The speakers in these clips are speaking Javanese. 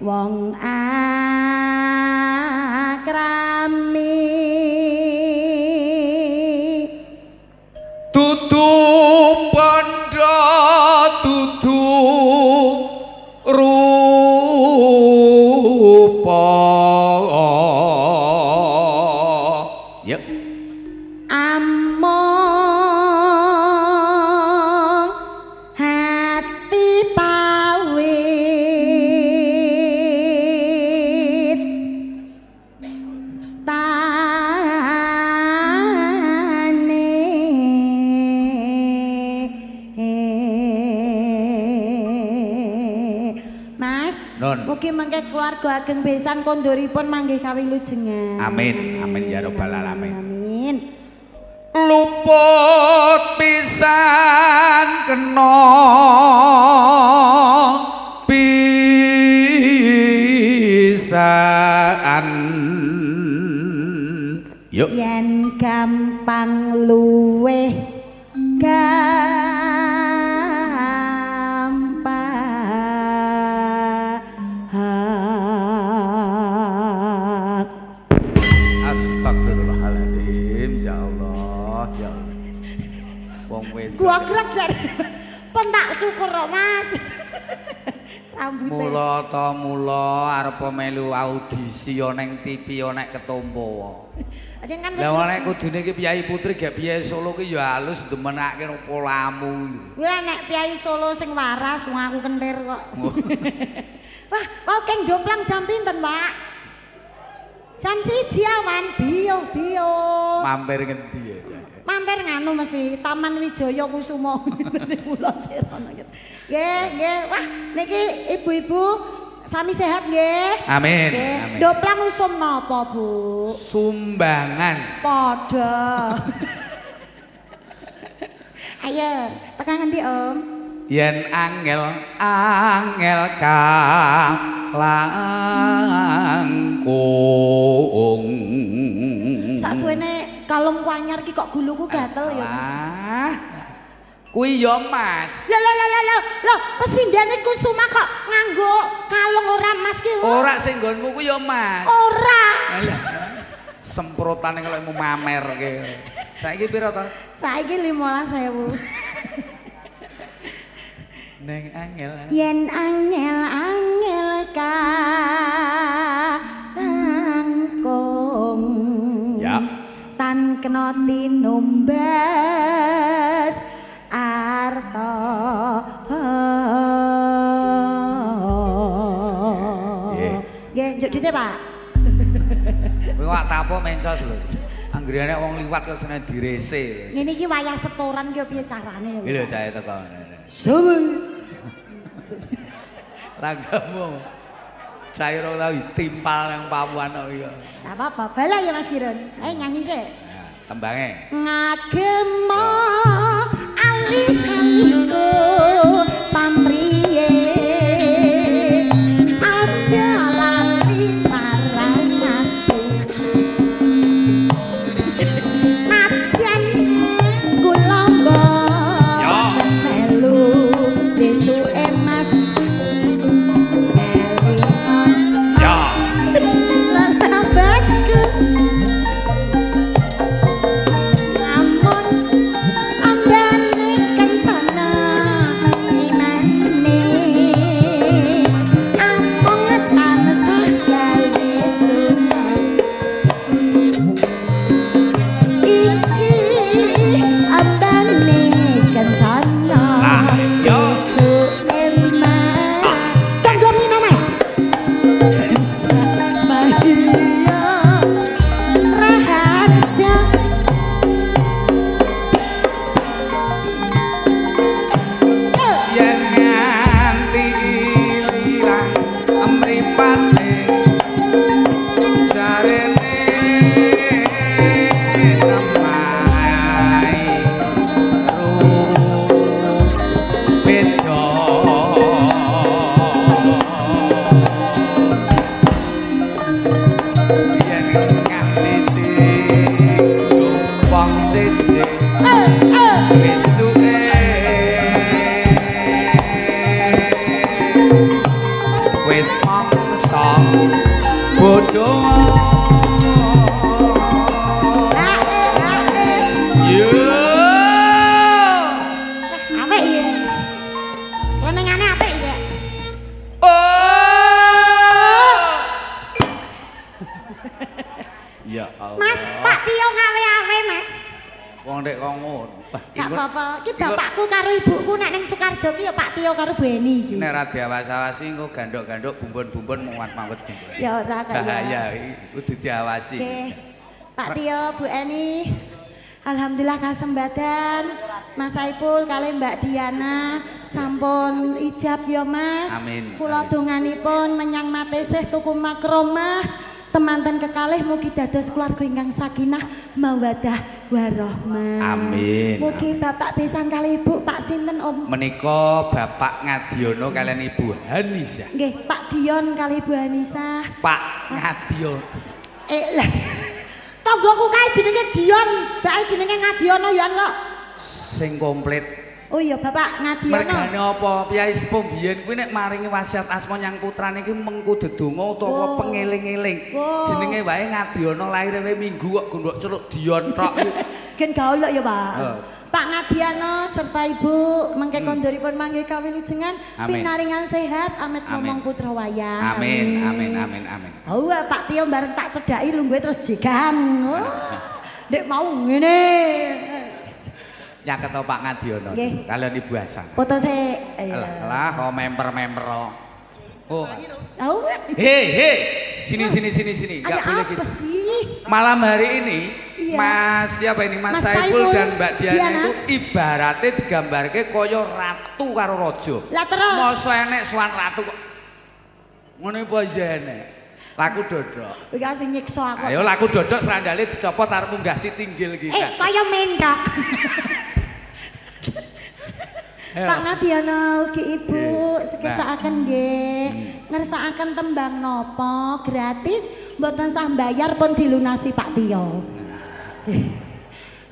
wong akrami dudu bandha dudu rupa yep among hati pawit mugi mengke keluarga ageng besan kondoripun manggih kawilujengan. Amin, amin ya robbal alamin. Amin. Luput pisan kena pisan. Yuk. Yen gampang luweh Astagfirullahaladzim, ya Allah, ya Allah. Wong wedok. Gua gerak jare. Pun tak cukur kok, Mas. Rambutnya. Mula arep melu audisi yo ning TV yo nek ketompo. Lah nek kudune iki Piyai Putri gak Piyai Solo ki yo halus demenake polamu. Kuwi nek Piyai Solo sing waras wong aku kentir kok. Wah, mau keng domplang jam pinten, Pak? Jam 1 awan bio. Mampir ngendi ya? Mampir nganu mesti Taman Wijaya Kusuma. Mulon Serono. Nggih. Wah, niki ibu-ibu sami sehat nggih. Amin. Amin. Doplang usum napa, Bu? Sumbangan. Padha. Ayo, tekan ngendi, Om? Yen angel kalangkung. Saksuwene kalungku anyar ki kok guluku gatel ya, Mas. Kuwi ya, Mas. Lho, pesindhane Kusuma kok nganggo kalung ora, Mas ki? Ora sing nggonmu ku ya, Mas. Ora. Semprotane kalau mau mamer ki. Saiki pira to? Saiki 15.000. Neng angel. Yen angel kalangkung. Ya. Tan kena tinumbas arta. Nggih, njuk dite, Pak. Kowe kok tapo mencos lho. Anggrene wong liwat kok seneng direse. Ngene iki wayah setoran ki piye carane? Iki lho jae teko. Sawen. Lagamu. Cair ora timpal nang pamuan kok iki. Enggak apa-apa, bala ya Mas Kiron. Ayo nyanyi sik. Tembange. Ngagemo alih-alihku pamriye aja lali paranganku nadyan kula mboten melu besuke Mas elingon Ya. lalabatku namun ambane kenceng Mas, Pak Tio ngawe-awe, Mas. Wong ndek kok ngono. Gak apa-apa. Iki bapakku karo ibuku nek ning Sukarjo ki ya Pak Tio karo Bu Eni iki. Nek ra diawas-awasi engko gandok-gandok bumbon-bumbon muat-mawet. Ya ora kaya. Bahaya kudu diawasi. Oke. Pak Tio, Bu Eni. Alhamdulillah kasembadan Mas Saipul kali Mbak Diana sampun ijab ya Mas. Amin. Kula donganipun menyang matesih tuku makromah. Temanten kekalih mugi dados keluarga ingkang sakinah mawaddah warahmah. Amin. Mugi Bapak besan kali Ibu Pak sinten Om? Menika Bapak Ngadiono kalian Ibu Hanisa. Nggih, Pak Dion kali Ibu Hanisa. Pak Ngadiono. Lah. Tonggoku kae jenenge Dion, mbake jenenge Ngadiono ya kok. Sing komplit. Oh iya Bapak Ngadiono. Mergane apa? Piyai sepuh biyen kuwi nek maringi wasiat asma nyang putrane iki mengku dedonga utawa pengeling-eling. Jenenge wae Ngadiono laire wae Minggu kok gondok celuk Dion tok. Gen gaulok ya, Pak. Pak Ngadiono serta Ibu mengke kondoripun mangke kawilujengan pinaringan sehat amit momong putra wayah. Amin amin amin amin. Oh Pak Tio bareng tak cedhaki lungguhe terus jegan. Ndek mau ngene. Nyaket Pak Ngadiono kalian Ibu Hasan. Foto sik. Lah kok member-member. Oh. He. Sini. Enggak boleh gitu. Apa sih? Malam hari ini Mas siapa ini? Mas Saiful dan Mbak Diana itu ibaratnya digambarke kaya ratu karo raja. Lah terus. Mosok enek sowan ratu kok. Ngono apa jane? Laku dodok. Iki sing nyiksa aku. Ayo laku dodok serandale dicopot arep munggah si tinggil iki. Kaya mendok. Pak Ngadiono ugi Ibu sekecakaken nggih. Ngersakaken tembang nopo gratis mboten sah bayar pun dilunasi Pak Tio.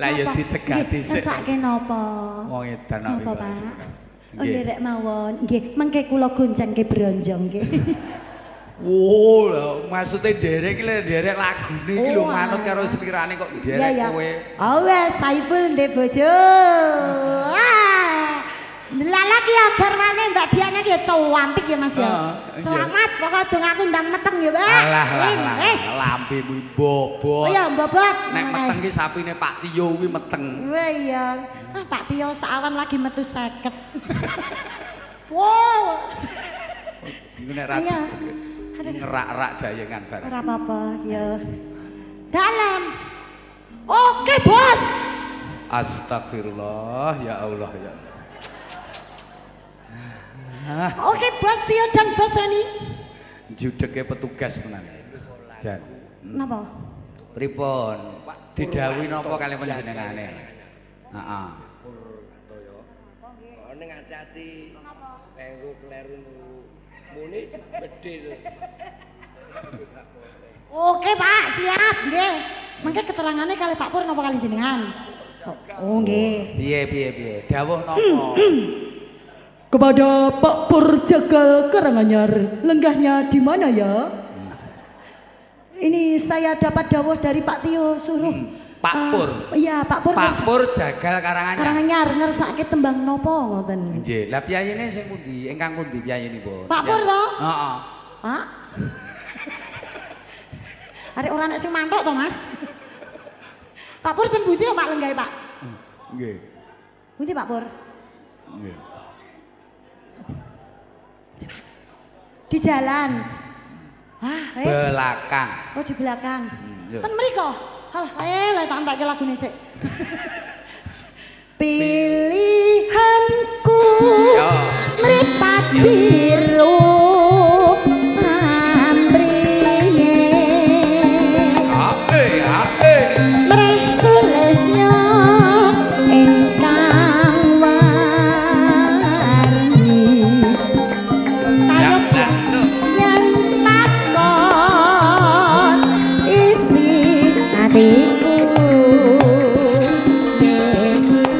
Lah ya dicegati sik. Ngersake napa? Wong edan kok. Napa Pak? Nderek mawon. Nggih, mengke kula goncengke bronjong nggih. Wo lho, maksudnya derek iki derek lagune iki lho manut karo selirane kok derek kowe. Oh wes Saiful ndek bojo. Lelaki ya garwane Mbak Diana ki ya cantik ya Mas ya. Selamat pokok dongaku ndang meteng ya, Pak. Alah, lampemu bobot. Oh ya, bobot. Nek meteng ki sapine Pak Tio kuwi meteng. Wah iya. Pak Tio sawan lagi metu 50. Wow. Iku nek ratu. Ngerak-rak jayengan bareng. Ora apa-apa, ya. Dalam. Oke, Bos. Astagfirullah, ya Allah ya. Oke Bos Tio dan Bos Eni. Judeke petugas tenan. Jan. Napa? Pripun? Didhawuhi napa kali panjenengane? Heeh. Oh ning hati-hati. Engko kleru muni bedhe to. Oke Pak, siap nggih. Mengke keterangane kali Pak Pur napa kali jenengan? Oh nggih. Piye? Dawuh napa? Kepada Pak Pur Jagal Karanganyar, lenggahnya di mana ya? Ini saya dapat dawuh dari Pak Tio suruh. Pak Pur. Iya, Pak Pur. Pak Pur Jagal Karanganyar. Karanganyar ngersake tembang nopo ngoten? Nggih, lah piyayine sing pundi? Ingkang pundi piyayinipun? Pak Pur to? Heeh. Pak. Arek ora nek sing mantuk to, Mas? Pak Pur ten pundi Pak lenggahe, Pak? Nggih. Pundi Pak Pur? Nggih. Di jalan. Wis. Belakang. Oh, di belakang. Ten mriko. Halah, tak entekke lagune sik. Pilihanku mripat biru ambriye. Mreh sulesnya engkang warni. Yen takon isi hatiku besok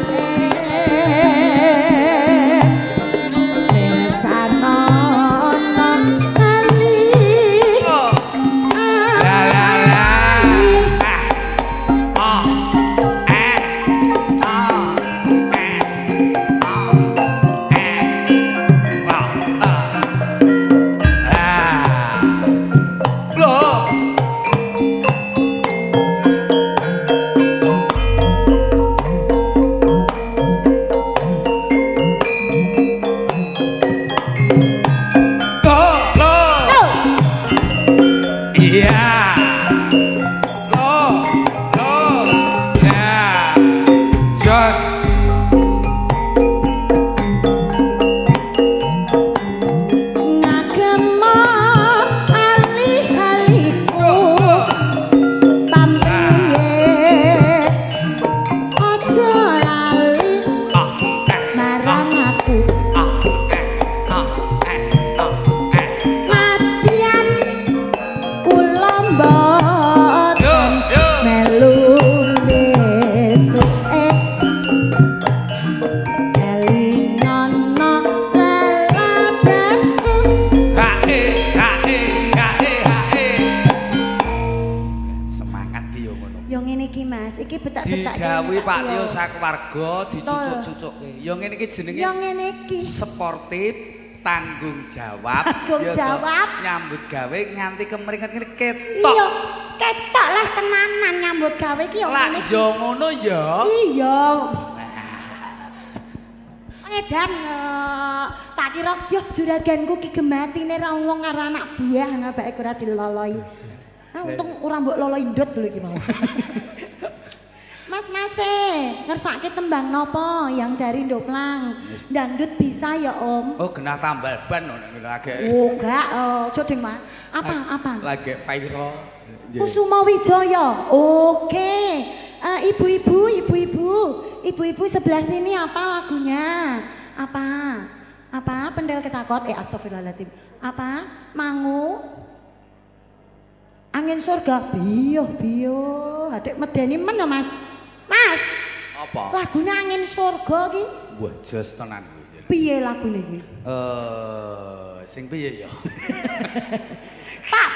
didhawuhi Pak Tio sakewarga dicucuk-cucukke. Ya ngene iki jenenge. Ya ngene iki. Sportif, tanggung jawab. Tanggung jawab. Nyambut gawe nganti kemringet ngene ketok. Iya, ketok lah tenanan nyambut gawe iki ya ngene. Lah ya ngono ya. Iya. Edan tak kira yo juraganku ki gematine ra wong karo anak buah ngabake ora diloloi. Ah untung ora mbok loloi ndut lho iki mau. Mas ngersake tembang nopo yang dari Ndoplang? Dandut bisa ya Om? Oh genah tambal ban ngono lagi. Oh enggak, ojo ding Mas. Apa? Lagi viral. Kusuma Wijaya. Oke. Ibu-ibu sebelah sini apa lagunya? Apa? Pendel kecakot. Astagfirullahaladzim. Apa? Mangu? Angin surga. Biyo. Adik medeni men lho Mas. Mas. Apa? Lagunya angin surga ki. Wah jos tenan. Piye lagune iki? Sing piye ya? Pak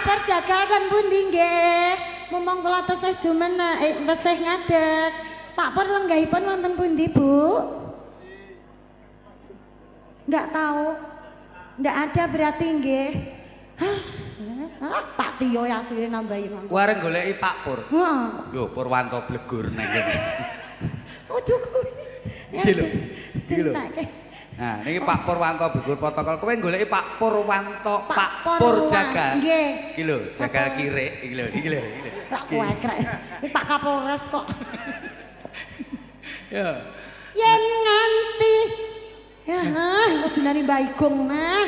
Por jagal ten pundi nggih? Mumpung kula tesih jumeneng, tesih ngadeg. Pak Por lenggahipun wonten pundi, Bu? Enggak tahu. Enggak ada berarti nggih. Pak Tio ya asline nambahi mangko. Kuwi arep goleki Pak Pur. Heeh. Lho Purwanto Blegur nang kene. Waduh kuwi. Iki lho. Nah, niki Pak Purwanto Blegur protokol. Kowe goleki Pak Purwanto, Pak Pur Jagal. Nggih. Iki lho, Jagal Kirik iki lho. Lah kuekrek. Iki Pak Kapolres kok. Ya. Yen nganti ya, kudunane Mbak Igong nah.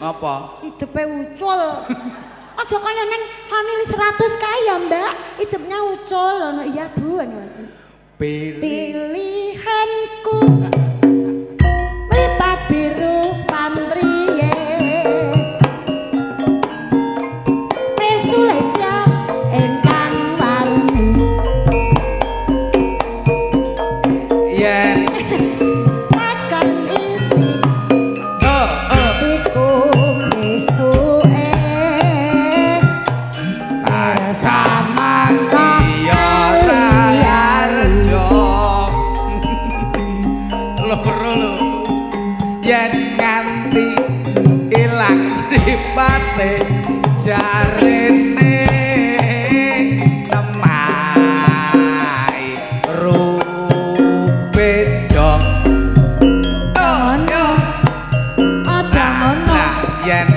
Apa? Hidepe ucul. Aja kaya neng family 100 kaya Mbak. Hidupnya ucul loh. Iya Bu. Pilihanku mripat biru pamriye. Pesulesya engkang warni. Yen akan isi hatiku besuke bersama dia Arjo loro lho yen nganti ilang mripate jarene temai rubeda aja ngono yen